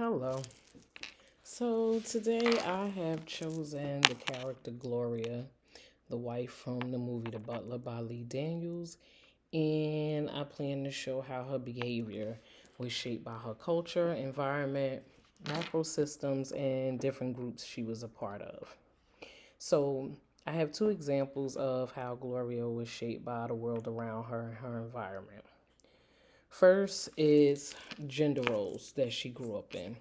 Hello. So today I have chosen the character Gloria, the wife from the movie The Butler by Lee Daniels, and I plan to show how her behavior was shaped by her culture, environment, macro systems, and different groups she was a part of. So I have two examples of how Gloria was shaped by the world around her and her environment. First is gender roles that she grew up in.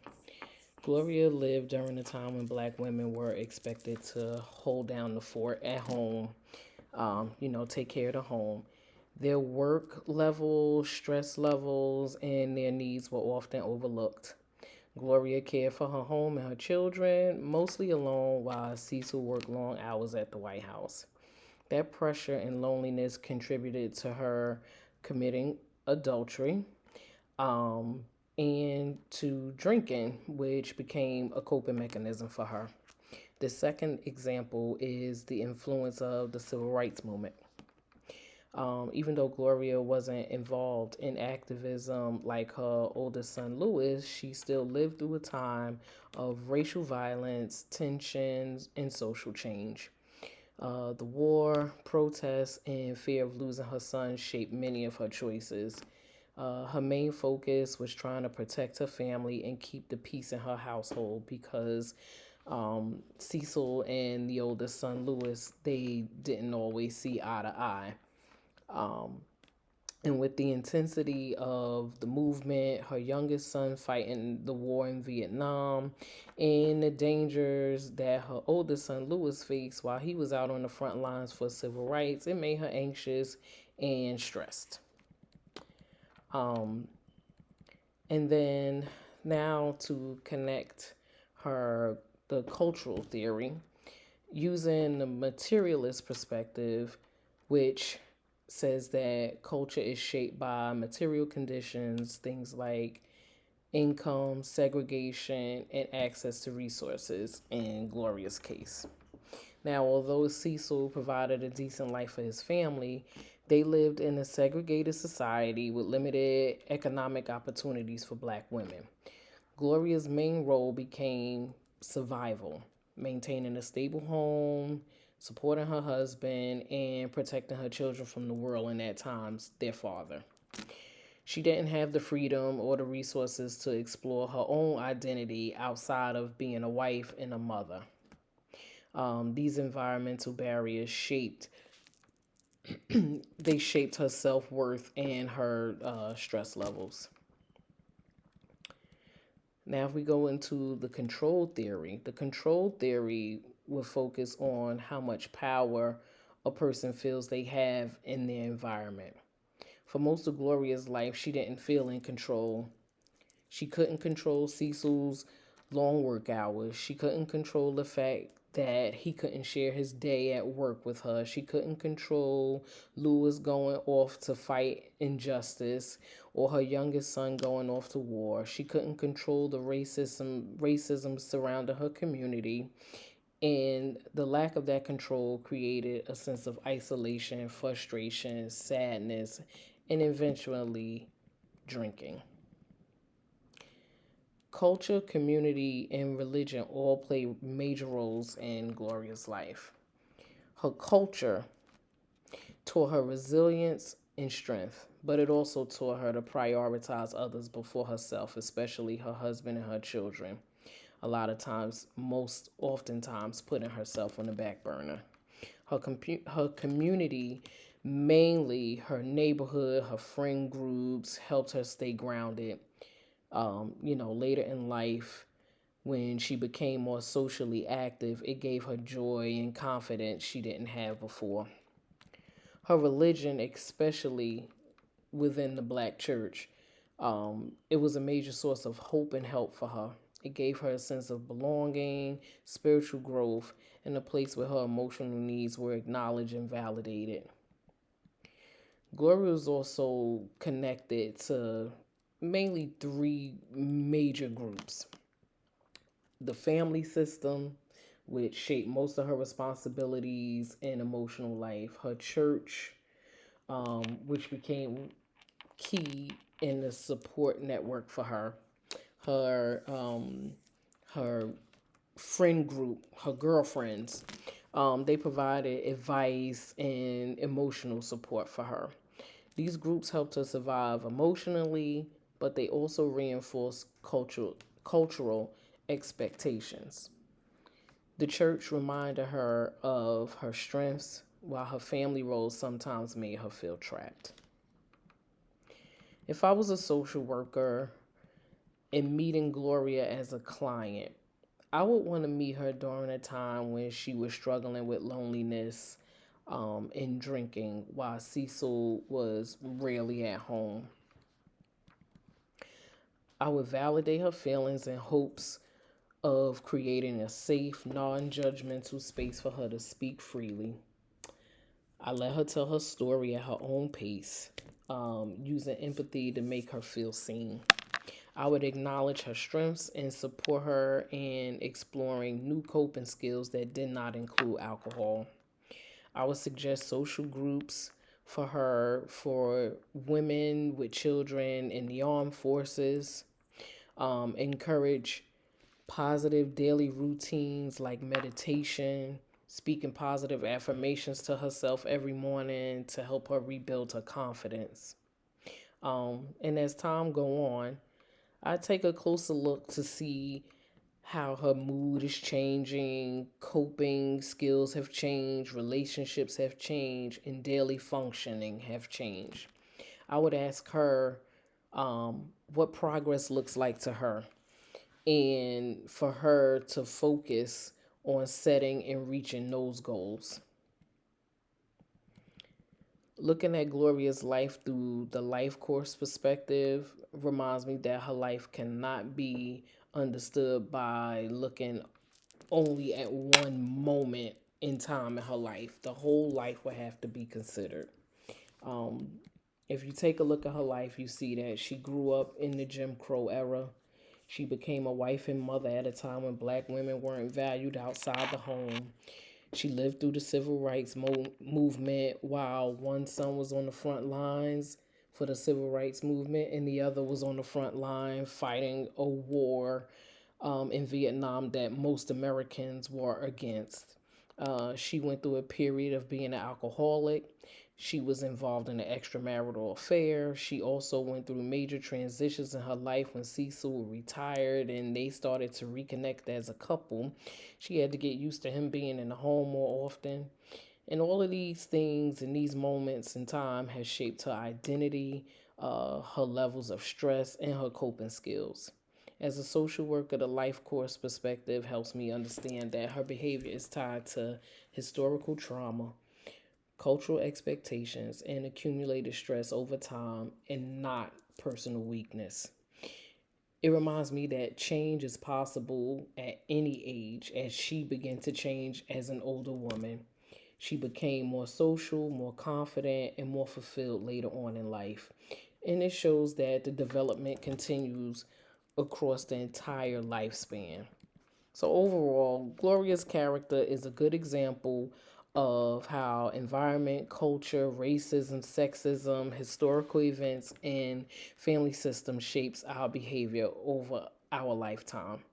Gloria lived during a time when black women were expected to hold down the fort at home, take care of the home. Their work levels, stress levels, and their needs were often overlooked. Gloria cared for her home and her children, mostly alone, while Cecil worked long hours at the White House. That pressure and loneliness contributed to her committing adultery, um, and to drinking, which became a coping mechanism for her. The second example is the influence of the civil rights movement. Even though Gloria wasn't involved in activism like her oldest son Louis, she still lived through a time of racial violence, tensions, and social change. The war, protests, and fear of losing her son shaped many of her choices. Her main focus was trying to protect her family and keep the peace in her household because Cecil and the oldest son, Louis, they didn't always see eye to eye. Um, and with the intensity of the movement, her youngest son fighting the war in Vietnam, and the dangers that her oldest son Louis faced while he was out on the front lines for civil rights, it made her anxious and stressed. Um, and then now to connect her the cultural theory using the materialist perspective, which says that culture is shaped by material conditions, things like income, segregation, and access to resources in Gloria's case. Now, although Cecil provided a decent life for his family, they lived in a segregated society with limited economic opportunities for black women. Gloria's main role became survival, maintaining a stable home, supporting her husband, and protecting her children from the world and at times their father. She didn't have the freedom or the resources to explore her own identity outside of being a wife and a mother. These environmental barriers shaped her self worth and her stress levels. Now, if we go into the control theory will focus on how much power a person feels they have in their environment. For most of Gloria's life, she didn't feel in control. She couldn't control Cecil's long work hours. She couldn't control the fact that he couldn't share his day at work with her. She couldn't control Louis going off to fight injustice or her youngest son going off to war. She couldn't control the racism surrounding her community. And the lack of that control created a sense of isolation, frustration, sadness, and eventually drinking. Culture, community, and religion all play major roles in Gloria's life. Her culture taught her resilience and strength, but it also taught her to prioritize others before herself, especially her husband and her children. A lot of times, most oftentimes, putting herself on the back burner. Her community, mainly her neighborhood, her friend groups, helped her stay grounded. Later in life, when she became more socially active, it gave her joy and confidence she didn't have before. Her religion, especially within the black church, it was a major source of hope and help for her. It gave her a sense of belonging, spiritual growth, and a place where her emotional needs were acknowledged and validated. Gloria was also connected to mainly three major groups: the family system, which shaped most of her responsibilities and emotional life, her church, which became key in the support network for her, her friend group, her girlfriends. They provided advice and emotional support for her. These groups helped her survive emotionally, but they also reinforced cultural expectations. The church reminded her of her strengths, while her family roles sometimes made her feel trapped. If I was a social worker and meeting Gloria as a client, I would want to meet her during a time when she was struggling with loneliness and drinking, while Cecil was rarely at home. I would validate her feelings in hopes of creating a safe, non judgmental space for her to speak freely. I let her tell her story at her own pace, using empathy to make her feel seen. I would acknowledge her strengths and support her in exploring new coping skills that did not include alcohol. I would suggest social groups for her for women with children in the armed forces, encourage positive daily routines like meditation, speaking positive affirmations to herself every morning to help her rebuild her confidence. And as time go on, I take a closer look to see how her mood is changing, coping skills have changed, relationships have changed, and daily functioning have changed. I would ask her what progress looks like to her, and for her to focus on setting and reaching those goals. Looking at Gloria's life through the life course perspective reminds me that her life cannot be understood by looking only at one moment in time in her life. The whole life will have to be considered. Um, if you take a look at her life, you see that she grew up in the Jim Crow era. She became a wife and mother at a time when black women weren't valued outside the home. She lived through the civil rights movement while one son was on the front lines for the civil rights movement and the other was on the front line fighting a war in Vietnam that most Americans were against. She went through a period of being an alcoholic. She was involved in an extramarital affair. She also went through major transitions in her life when Cecil retired and they started to reconnect as a couple. She had to get used to him being in the home more often. And all of these things and these moments in time has shaped her identity, her levels of stress, and her coping skills. As a social worker, the life course perspective helps me understand that her behavior is tied to historical trauma, cultural expectations, and accumulated stress over time, and not personal weakness. It reminds me that change is possible at any age as she began to change as an older woman. She became more social, more confident, and more fulfilled later on in life. And it shows that the development continues across the entire lifespan. So, overall, Gloria's character is a good example of how environment, culture, racism, sexism, historical events, and family systems shapes our behavior over our lifetime.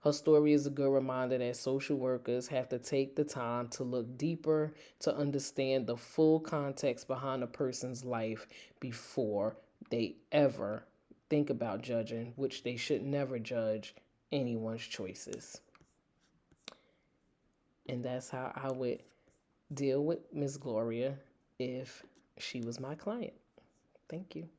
Her story is a good reminder that social workers have to take the time to look deeper to understand the full context behind a person's life before they ever think about judging, which they should never judge anyone's choices. And that's how I would deal with Miss Gloria if she was my client. Thank you.